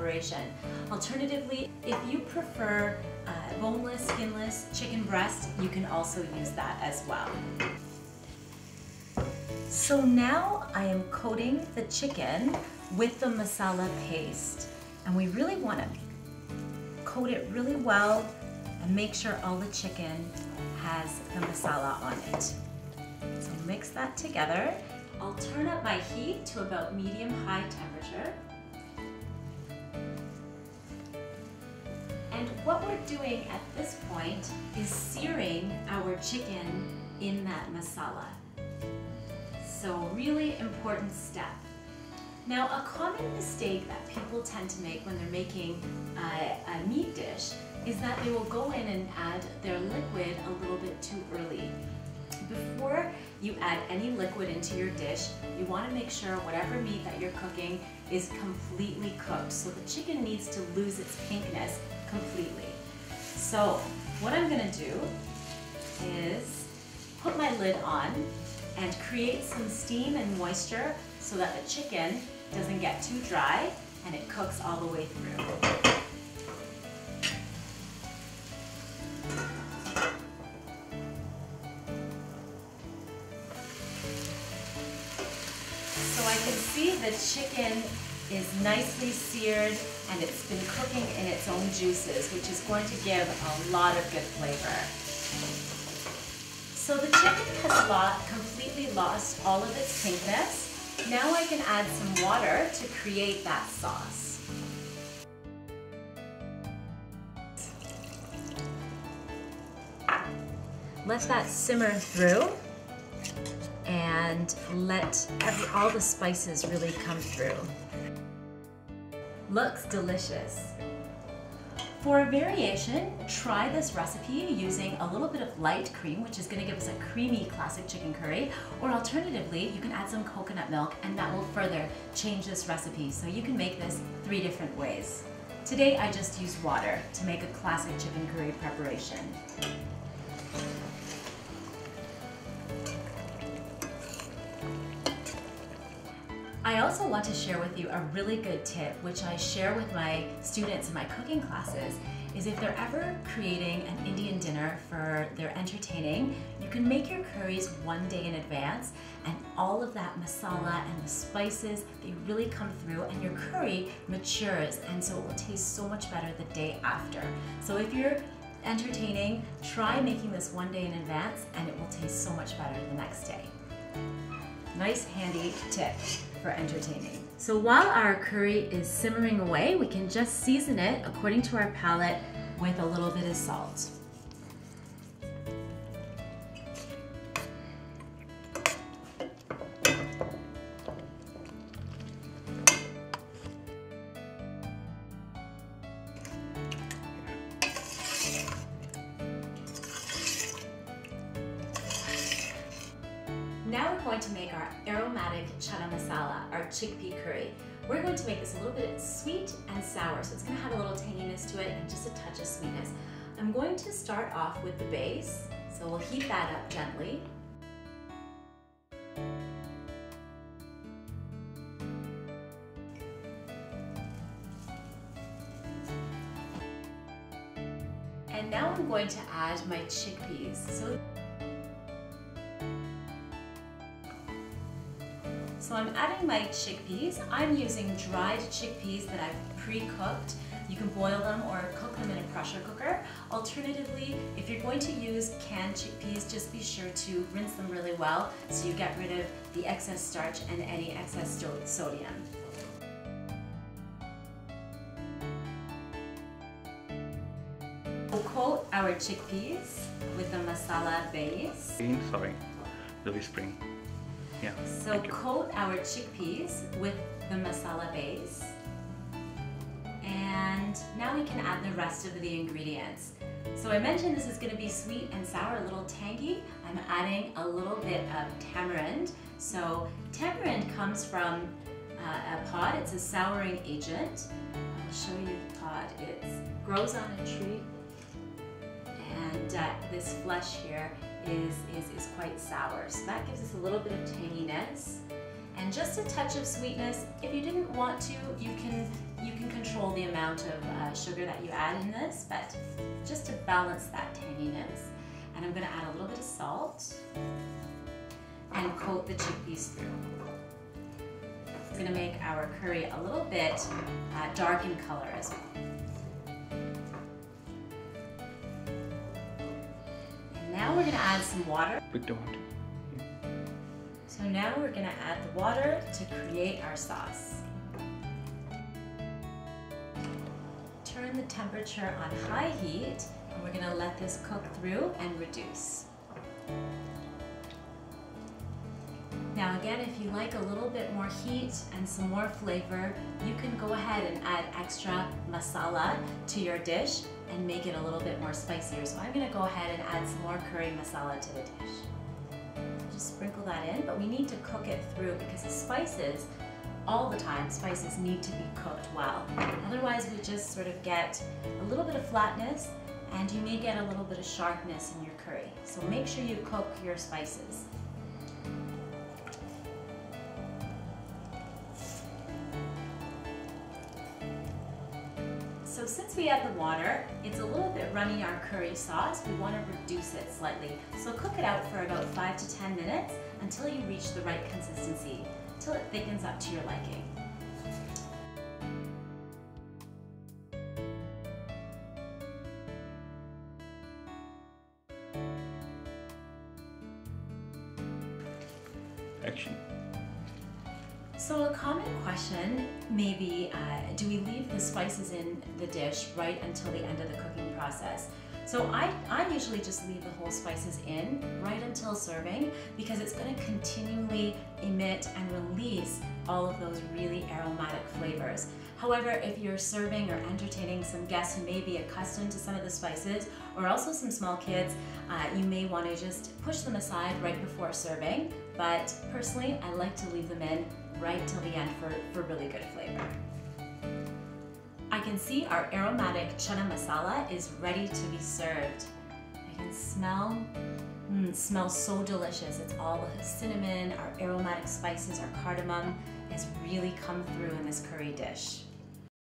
preparation. Alternatively, if you prefer boneless, skinless chicken breast, you can also use that as well. So now I am coating the chicken with the masala paste, and we really want to coat it really well and make sure all the chicken has the masala on it. So mix that together. I'll turn up my heat to about medium-high temperature. And what we're doing at this point is searing our chicken in that masala. So really important step. Now, a common mistake that people tend to make when they're making a meat dish is that they will go in and add their liquid a little bit too early. Before you add any liquid into your dish, you want to make sure whatever meat that you're cooking is completely cooked. So the chicken needs to lose its pinkness completely. So what I'm going to do is put my lid on and create some steam and moisture so that the chicken doesn't get too dry and it cooks all the way through. So I can see the chicken is nicely seared and it's been cooking in its own juices, which is going to give a lot of good flavor. So the chicken has completely lost all of its pinkness. Now I can add some water to create that sauce. Let that simmer through and let all the spices really come through. Looks delicious. For a variation, try this recipe using a little bit of light cream, which is going to give us a creamy classic chicken curry, or alternatively, you can add some coconut milk and that will further change this recipe. So you can make this 3 different ways. Today, I just used water to make a classic chicken curry preparation. I also want to share with you a really good tip, which I share with my students in my cooking classes, is if they're ever creating an Indian dinner for their entertaining, you can make your curries 1 day in advance, and all of that masala and the spices, they really come through and your curry matures, and so it will taste so much better the day after. So if you're entertaining, try making this 1 day in advance and it will taste so much better the next day. Nice handy tip for entertaining. So while our curry is simmering away, we can just season it according to our palate with a little bit of salt. Now we're going to make our aromatic chana masala, our chickpea curry. We're going to make this a little bit sweet and sour, so it's going to have a little tanginess to it and just a touch of sweetness. I'm going to start off with the base, so we'll heat that up gently. And now I'm going to add my chickpeas. So I'm adding my chickpeas. I'm using dried chickpeas that I've pre-cooked. You can boil them or cook them in a pressure cooker. Alternatively, if you're going to use canned chickpeas, just be sure to rinse them really well so you get rid of the excess starch and any excess sodium. We'll coat our chickpeas with the masala base. Sorry, the whispering. Yeah. So coat our chickpeas with the masala base. And now we can add the rest of the ingredients. So I mentioned this is going to be sweet and sour, a little tangy. I'm adding a little bit of tamarind. So tamarind comes from a pod. It's a souring agent. I'll show you the pod. It grows on a tree. And this flesh here is quite sour. So that gives us a little bit of tanginess. and just a touch of sweetness. If you didn't want to, you can control the amount of sugar that you add in this, but just to balance that tanginess. And I'm gonna add a little bit of salt and coat the chickpeas through. It's gonna make our curry a little bit dark in color as well. And now we're gonna add some water. Big tomato. So now we're gonna add the water to create our sauce. Turn the temperature on high heat, and we're gonna let this cook through and reduce. Now again, if you like a little bit more heat and some more flavor, you can go ahead and add extra masala to your dish and make it a little bit more spicier. So I'm gonna go ahead and add some more curry masala to the dish. Just sprinkle that in, but we need to cook it through because the spices, all the time, spices need to be cooked well. Otherwise, we just sort of get a little bit of flatness and you may get a little bit of sharpness in your curry. So make sure you cook your spices. So since we add the water, it's a little bit runny, our curry sauce. We want to reduce it slightly. So cook it out for about 5 to 10 minutes until you reach the right consistency, until it thickens up to your liking. Action. So a common question may be, do we leave the spices in the dish right until the end of the cooking process? So I usually just leave the whole spices in right until serving because it's going to continually emit and release all of those really aromatic flavors. However, if you're serving or entertaining some guests who may be accustomed to some of the spices, or also some small kids, you may want to just push them aside right before serving. But personally, I like to leave them in right till the end for really good flavor. I can see our aromatic chana masala is ready to be served. I can smell, it smells so delicious. It's all the cinnamon, our aromatic spices, our cardamom has really come through in this curry dish.